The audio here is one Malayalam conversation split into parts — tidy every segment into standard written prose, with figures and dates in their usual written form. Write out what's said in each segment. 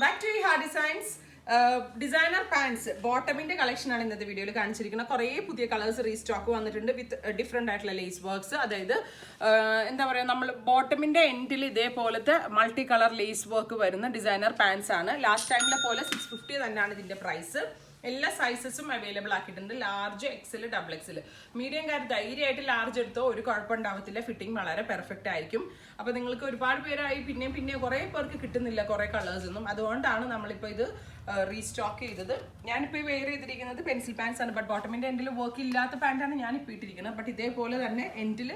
back to Hard Designs. Designer pants ബോട്ടമിന്റെ കളക്ഷൻ ആണ് ഇന്നത്തെ വീഡിയോയിൽ കാണിച്ചിരിക്കുന്നത്. കുറേ പുതിയ കളേഴ്സ് റീസ്റ്റോക്ക് വന്നിട്ടുണ്ട് വിത്ത് ഡിഫറെന്റ് ആയിട്ടുള്ള ലേസ് വർക്ക്സ്. അതായത് എന്താ പറയുക, നമ്മൾ ബോട്ടമിന്റെ എൻഡിൽ ഇതേപോലത്തെ മൾട്ടി കളർ ലേസ് വർക്ക് വരുന്ന ഡിസൈനർ പാൻസ് ആണ്. ലാസ്റ്റ് ടൈമിലെ പോലെ 650 തന്നെയാണ് ഇതിന്റെ പ്രൈസ്. എല്ലാ സൈസസും അവൈലബിൾ ആക്കിയിട്ടുണ്ട്. Large, XL, double XL. മീഡിയംകാർ ധൈര്യമായിട്ട് ലാർജ് എടുത്തോ, ഒരു കുഴപ്പമുണ്ടാവത്തില്ല. ഫിറ്റിംഗ് വളരെ പെർഫെക്റ്റ് ആയിരിക്കും. അപ്പോൾ നിങ്ങൾക്ക് ഒരുപാട് പേരായി പിന്നെയും കുറേ പേർക്ക് കിട്ടുന്നില്ല കുറേ കളേഴ്സ് ഒന്നും. അതുകൊണ്ടാണ് നമ്മളിപ്പോൾ ഇത് റീസ്റ്റോക്ക് ചെയ്തത്. ഞാനിപ്പോൾ വെയർ ചെയ്തിരിക്കുന്നത് പെൻസിൽ പാൻസ് ആണ്. ബട്ട് ബോട്ടമിൻ്റെ എൻഡിൽ വർക്ക് ഇല്ലാത്ത പാൻറ്റാണ് ഞാനിപ്പോൾ ഇട്ടിരിക്കുന്നത്. ബട്ട് ഇതേപോലെ തന്നെ എൻഡിൽ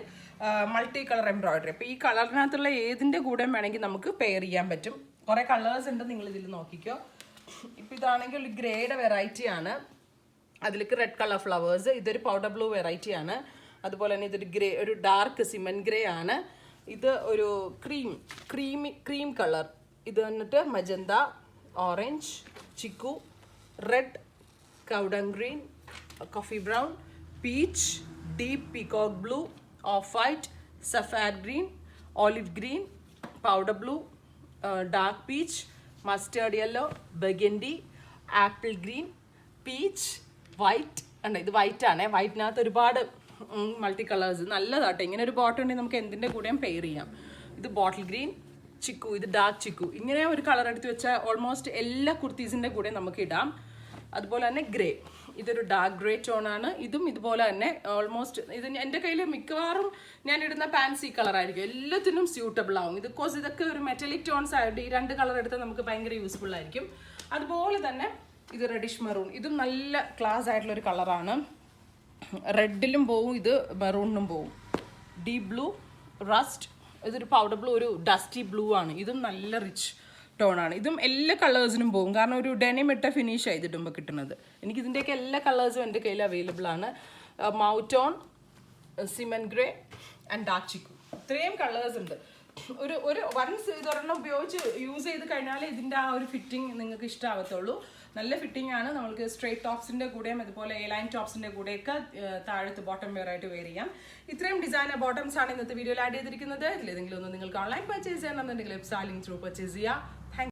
മൾട്ടി കളർ എംബ്രോയിഡറി. അപ്പോൾ ഈ കളറിനകത്തുള്ള ഏതിൻ്റെ കൂടെ വേണമെങ്കിൽ നമുക്ക് പെയർ ചെയ്യാൻ പറ്റും. കുറേ കളേഴ്സ് ഉണ്ട്, നിങ്ങൾ ഇതിൽ നോക്കിക്കോ. ഇപ്പം ഇതാണെങ്കിൽ ഒരു ഗ്രേയുടെ വെറൈറ്റി ആണ്. അതിലേക്ക് റെഡ് കളർ ഫ്ലവേഴ്സ്. ഇതൊരു പൗഡർ ബ്ലൂ വെറൈറ്റി ആണ്. അതുപോലെ തന്നെ ഇതൊരു ഗ്രേ, ഒരു ഡാർക്ക് സിമൻ ഗ്രേ ആണ്. ഇത് ഒരു ക്രീം കളർ. ഇത് വന്നിട്ട് മജന്ത, ഓറഞ്ച്, ചിക്കു, റെഡ്, കൗഡൻ green, coffee brown, peach, deep peacock blue, off white, sapphire green, olive green, powder blue, dark peach, mustard yellow, burgundy, apple green, peach, white. ഉണ്ട്, ഇത് വൈറ്റ് ആണ്. വൈറ്റിനകത്ത് ഒരുപാട് മൾട്ടി കളേഴ്സ്. നല്ലതാട്ടോ. ഇങ്ങനെ ഒരു ബോട്ടം ഉണ്ടെങ്കിൽ നമുക്ക് എന്തിൻ്റെ കൂടെയും പെയർ ചെയ്യാം. ഇത് ബോട്ടിൽ ഗ്രീൻ, ചിക്കു, ഇത് ഡാർക്ക് ചിക്കു. ഇങ്ങനെ ഒരു കളർ എടുത്ത് വെച്ചാൽ ഓൾമോസ്റ്റ് എല്ലാ കുർത്തീസിൻ്റെ കൂടെ നമുക്ക് ഇടാം. അതുപോലെ തന്നെ ഗ്രേ, ഇതൊരു ഡാർക്ക് ഗ്രേ ടോണാണ്. ഇതും ഇതുപോലെ തന്നെ ഓൾമോസ്റ്റ് ഇത് എൻ്റെ കയ്യിൽ മിക്കവാറും ഞാൻ ഇടുന്ന പാൻസ് ഈ കളറായിരിക്കും. എല്ലാത്തിനും സ്യൂട്ടബിൾ ആവും. ഇത് കോഴ്സ് ഇതൊക്കെ ഒരു മെറ്റലിക് ടോൺസ് ആയിട്ട് ഈ രണ്ട് കളർ എടുത്താൽ നമുക്ക് ഭയങ്കര യൂസ്ഫുൾ ആയിരിക്കും. അതുപോലെ തന്നെ ഇത് റെഡിഷ് മെറൂൺ. ഇതും നല്ല ക്ലാസ് ആയിട്ടുള്ളൊരു കളറാണ്. റെഡിലും പോവും, ഇത് മെറൂണിനും പോവും. ഡീപ് ബ്ലൂ, റസ്റ്റ്, ഇതൊരു പൗഡർ ബ്ലൂ, ഒരു ഡസ്റ്റി ബ്ലൂ ആണ്. ഇതും നല്ല റിച്ച് ടോണാണ്. ഇതും എല്ലാ കളേഴ്സിനും പോകും. കാരണം ഒരു ഡെനിം ഇട്ട ഫിനിഷ് ആയിട്ടിടുമ്പോൾ കിട്ടുന്നത്. എനിക്കിതിൻ്റെയൊക്കെ എല്ലാ കളേഴ്സും എൻ്റെ കയ്യിൽ അവൈലബിൾ ആണ്. മൗട്ടോൺ, cement grey and dark chikoo. ഇത്രയും കളേഴ്സ് ഉണ്ട്. ഒരു വൺസ് ഇതൊരെണ്ണം ഉപയോഗിച്ച് യൂസ് ചെയ്ത് കഴിഞ്ഞാൽ ഇതിൻ്റെ ആ ഒരു ഫിറ്റിംഗ് നിങ്ങൾക്ക് ഇഷ്ടമാവത്തുള്ളൂ. നല്ല ഫിറ്റിംഗ് ആണ്. നമ്മൾക്ക് സ്ട്രേറ്റ് ടോപ്സിൻ്റെ കൂടെയും അതുപോലെ എ ലൈൻ ടോപ്സിൻ്റെ കൂടെയൊക്കെ താഴത്ത് ബോട്ടം വെയർ ആയിട്ട് വെയർ ചെയ്യാം. ഇത്രയും ഡിസൈനർ ബോട്ടംസ് ആണ് ഇന്നത്തെ വീഡിയോയിൽ ആഡ് ചെയ്തിരിക്കുന്നത്. ഇതിലേതെങ്കിലും ഒന്ന് നിങ്ങൾക്ക് ഓൺലൈൻ പർച്ചേസ് ചെയ്യണമെന്നുണ്ടെങ്കിൽ ലിങ്ക് ത്രൂ പർച്ചേസ് ചെയ്യാം.